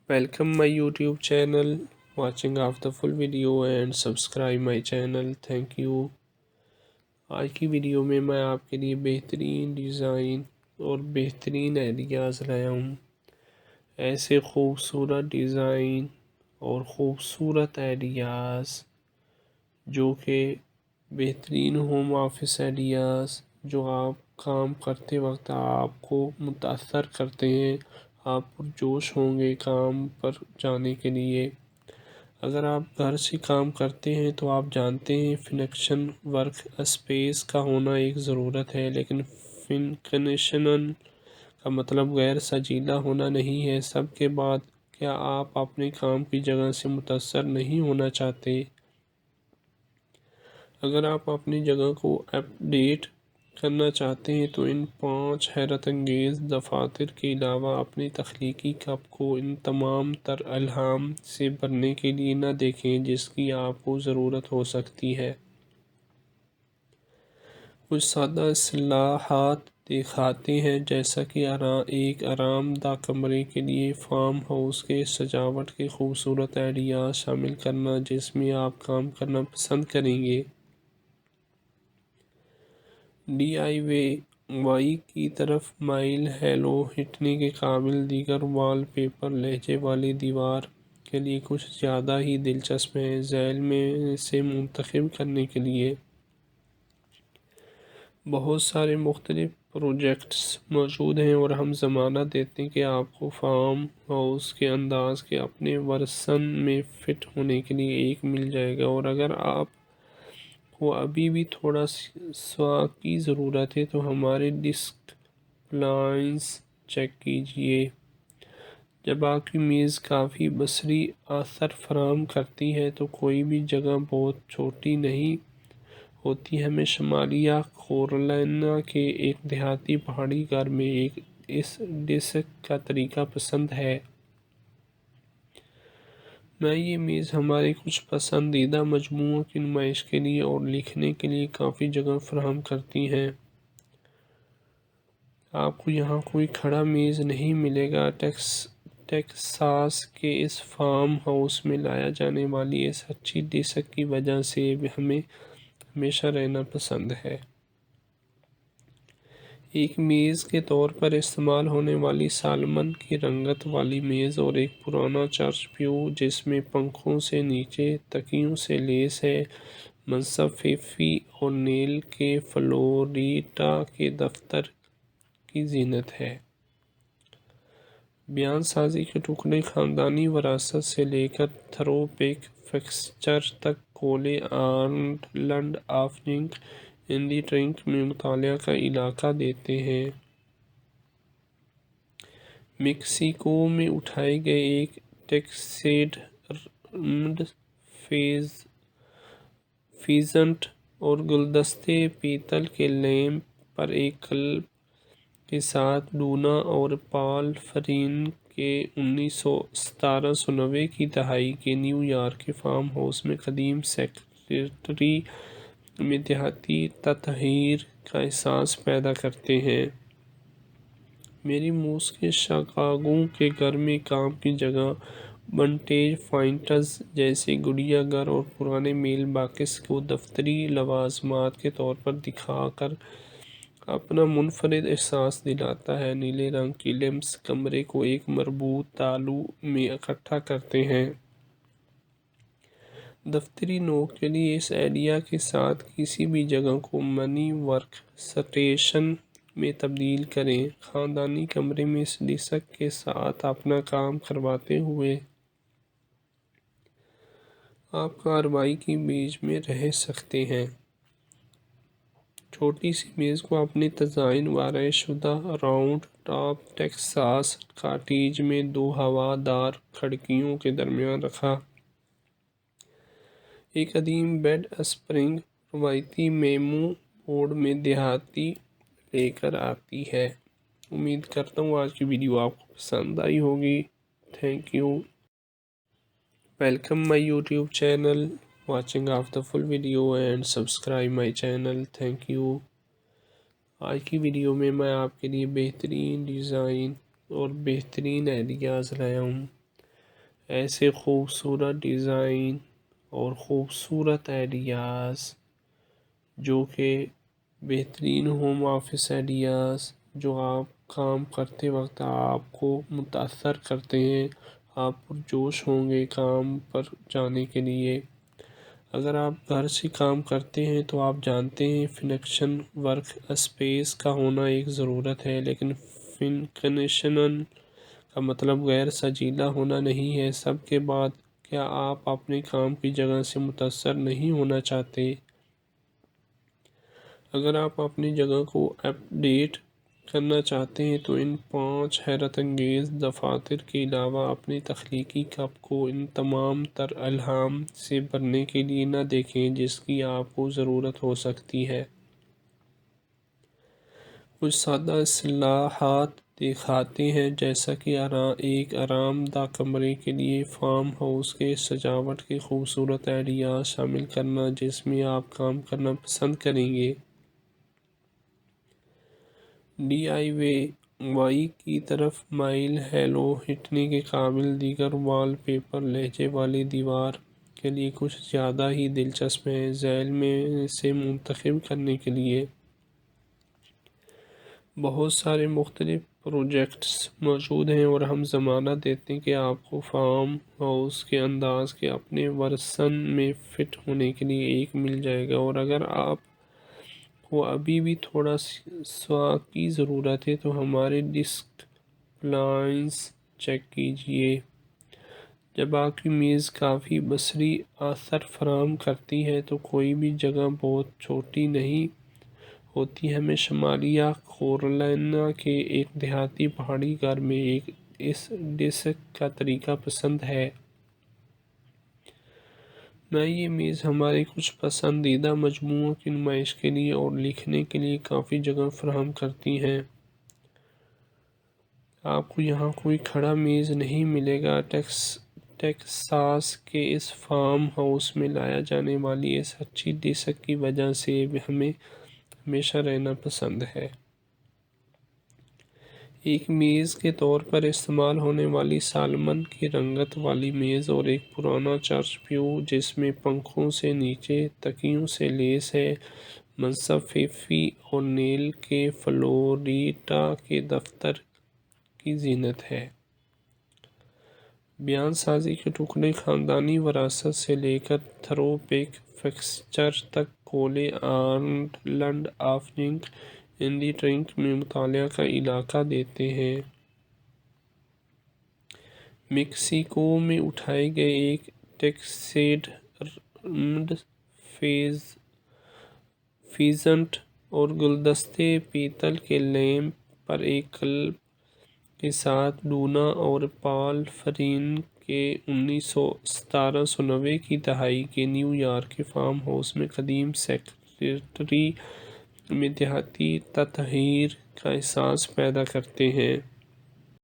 Welcome my YouTube channel, watching of the full video and subscribe my channel. Thank you. آج کی video میں آپ کے لیے بہترین ڈیزائن اور بہترین آئیڈیاز لایا ہوں. ایسے خوبصورت ڈیزائن اور خوبصورت آئیڈیاز جو کہ بہترین ہوم آفس آئیڈیاز جو آپ کام کرتے وقت آپ کو متاثر کرتے ہیں. آپ پرجوش ہوں گے کام پر جانے کے لیے. اگر آپ گھر سے کام کرتے ہیں تو آپ جانتے ہیں فنکشن ورک اسپیس کا ہونا ایک ضرورت ہے، لیکن فنکشنن کا مطلب غیر سجیلا ہونا نہیں ہے. سب کے بعد کیا آپ اپنے کام کی جگہ سے متاثر نہیں ہونا چاہتے؟ اگر آپ اپنی جگہ کو اپ ڈیٹ کرنا چاہتے ہیں تو ان 5 حیرت انگیز دفاتر کے علاوہ اپنی تخلیقی کپ کو ان تمام تر الہام سے بھرنے کے لیے نہ دیکھیں جس کی آپ کو ضرورت ہو سکتی ہے. کچھ سادہ اصطلاحات دکھاتے ہیں، جیسا کہ ایک آرام دہ کمرے کے لیے فارم ہاؤس کے سجاوٹ کے خوبصورت آئیڈیاز شامل کرنا جس میں آپ کام کرنا پسند کریں گے. ڈی آئی وائی کی طرف مائل ہیلو ہٹنے کے قابل دیگر وال پیپر لہجے والی دیوار کے لیے کچھ زیادہ ہی دلچسپ ہیں. ذیل میں سے منتخب کرنے کے لیے بہت سارے مختلف پروجیکٹس موجود ہیں اور ہم ضمانت دیتے ہیں کہ آپ کو فارم ہاؤس کے انداز کے اپنے ورژن میں فٹ ہونے کے لیے ایک مل جائے گا. اور اگر آپ کو ابھی بھی تھوڑا سوا کی ضرورت ہے تو ہمارے ڈسک پلانس چیک کیجئے. جب آپ کی میز کافی بصری اثر فراہم کرتی ہے تو کوئی بھی جگہ بہت چھوٹی نہیں ہوتی. ہمیں شمالیہ کیرولینا کے ایک دیہاتی پہاڑی گھر میں اس ڈسک کا طریقہ پسند ہے. یہ میز ہمارے کچھ پسندیدہ مجموعوں کی نمائش کے لیے اور لکھنے کے لیے کافی جگہ فراہم کرتی ہے. آپ کو یہاں کوئی کھڑا میز نہیں ملے گا. ٹیکساس کے اس فارم ہاؤس میں لایا جانے والی اس اچھی ڈسک کی وجہ سے ہمیں ہمیشہ رہنا پسند ہے. ایک میز کے طور پر استعمال ہونے والی سالمن کی رنگت والی میز اور ایک پرانا چرچ پیو جس میں پنکھوں سے نیچے تکیوں سے لیس ہے، منصب فیفی اورنیل کے فلوریڈا کے دفتر کی زینت ہے. بیان سازی کے ٹکڑے خاندانی وراثت سے لے کر تھرو بیک فکسچر تک کولے آئلینڈ آف جنک اینڈی ٹرنک میں مطالعہ کا علاقہ دیتے ہیں. میکسیکو میں اٹھائے گئے ایک ٹیکسیڈرمڈ فیزنٹ اور گلدستے پیتل کے لیمپ پر ایک کلب کے ساتھ ڈونا اور پال فرین کے 1790 کی دہائی کے نیو یارک کے فارم ہاؤس میں قدیم سیکریٹری میں دیہاتی تطہیر کا احساس پیدا کرتے ہیں. میری موس کے شکاگو کے گھر میں کام کی جگہ ونٹیج فائنڈز جیسے گڑیا گھر اور پرانے میل باکس کو دفتری لوازمات کے طور پر دکھا کر اپنا منفرد احساس دلاتا ہے. نیلے رنگ کی لیمپس کمرے کو ایک مربوط تالو میں اکٹھا کرتے ہیں. دفتری نوک کے لیے اس آئیڈیا کے ساتھ کسی بھی جگہ کو منی ورک سٹیشن میں تبدیل کریں. خاندانی کمرے میں اس ڈسک کے ساتھ اپنا کام کرواتے ہوئے آپ کارروائی کے بیچ میں رہ سکتے ہیں. چھوٹی سی میز کو اپنے تزئین و شدہ راؤنڈ ٹاپ ٹیکساس کاٹیج میں 2 ہوا دار کھڑکیوں کے درمیان رکھا. ایک قدیم بیڈ اسپرنگ روایتی میمو بورڈ میں دیہاتی لے کر آتی ہے. امید کرتا ہوں آج کی ویڈیو آپ کو پسند آئی ہوگی. Thank you. Welcome my YouTube channel, watching of the full video and subscribe my channel. Thank you. آج کی ویڈیو میں آپ کے لیے بہترین ڈیزائن اور بہترین آئیڈیاز لایا ہوں. ایسے خوبصورت ڈیزائن اور خوبصورت آئیڈیاز جو کہ بہترین ہوم آفس آئیڈیاز جو آپ کام کرتے وقت آپ کو متاثر کرتے ہیں، آپ پرجوش ہوں گے کام پر جانے کے لیے۔ اگر آپ گھر سے کام کرتے ہیں تو آپ جانتے ہیں فنکشن ورک اسپیس کا ہونا ایک ضرورت ہے، لیکن فنکنشن کا مطلب غیر سجیلا ہونا نہیں ہے۔ سب کے بعد کیا آپ اپنے کام کی جگہ سے متاثر نہیں ہونا چاہتے؟ اگر آپ اپنی جگہ کو اپ ڈیٹ کرنا چاہتے ہیں تو ان 5 حیرت انگیز دفاتر کے علاوہ اپنی تخلیقی کپ کو ان تمام تر الہام سے بھرنے کے لیے نہ دیکھیں جس کی آپ کو ضرورت ہو سکتی ہے۔ کچھ سادہ اصطلاحات دکھاتے ہیں، جیسا کہ ایک آرام دہ کمرے کے لیے فارم ہاؤس کے سجاوٹ کے خوبصورت آئیڈیاز شامل کرنا جس میں آپ کام کرنا پسند کریں گے۔ ڈی آئی وائی کی طرف مائل ہیلو ہٹنے کے قابل دیگر وال پیپر لہجے والی دیوار کے لیے کچھ زیادہ ہی دلچسپ ہیں۔ ذیل میں سے منتخب کرنے کے لیے بہت سارے مختلف پروجیکٹس موجود ہیں اور ہم ضمانت دیتے ہیں کہ آپ کو فارم ہاؤس کے انداز کے اپنے ورژن میں فٹ ہونے کے لیے ایک مل جائے گا۔ اور اگر آپ کو ابھی بھی تھوڑا سا کی ضرورت ہے تو ہمارے ڈیسک پلانس چیک کیجئے۔ جب آپ کی میز کافی بصری اثر فراہم کرتی ہے تو کوئی بھی جگہ بہت چھوٹی نہیں ہوتی۔ ہمیں شمالی کیرولینا کے ایک دیہاتی پہاڑی گھر میں اس ڈیسک کا طریقہ پسند ہے۔ میں یہ میز ہمارے کچھ پسندیدہ مجموعوں کی نمائش کے لیے اور لکھنے کے لیے کافی جگہ فراہم کرتی ہیں۔ آپ کو یہاں کوئی کھڑا میز نہیں ملے گا۔ ٹیکساس کے اس فارم ہاؤس میں لایا جانے والی اس اچھی ڈیسک کی وجہ سے ہمیں ہمیشہ رہنا پسند ہے۔ ایک میز کے طور پر استعمال ہونے والی سالمن کی رنگت والی میز اور ایک پرانا چرچ پیو جس میں پنکھوں سے نیچے تکیوں سے لیس ہے، منصب فیفی اورنیل کے فلوریڈا کے دفتر کی زینت ہے۔ بیان سازی کے ٹکڑے خاندانی وراثت سے لے کر تھرو بیک فکسچر تک کولے آئلینڈ آف جنک اینڈی ٹرنک میں مطالعہ کا علاقہ دیتے ہیں۔ میکسیکو میں اٹھائے گئے ایک ٹیکسیڈرمڈ فیزنٹ اور گلدستے پیتل کے لیمپ پر ایک کلب کے ساتھ ڈونا اور پال فرین کے 1790 کی دہائی کے نیو یارک کے فارم ہاؤس میں قدیم سیکریٹری میں دیہاتی تطہیر کا احساس پیدا کرتے ہیں۔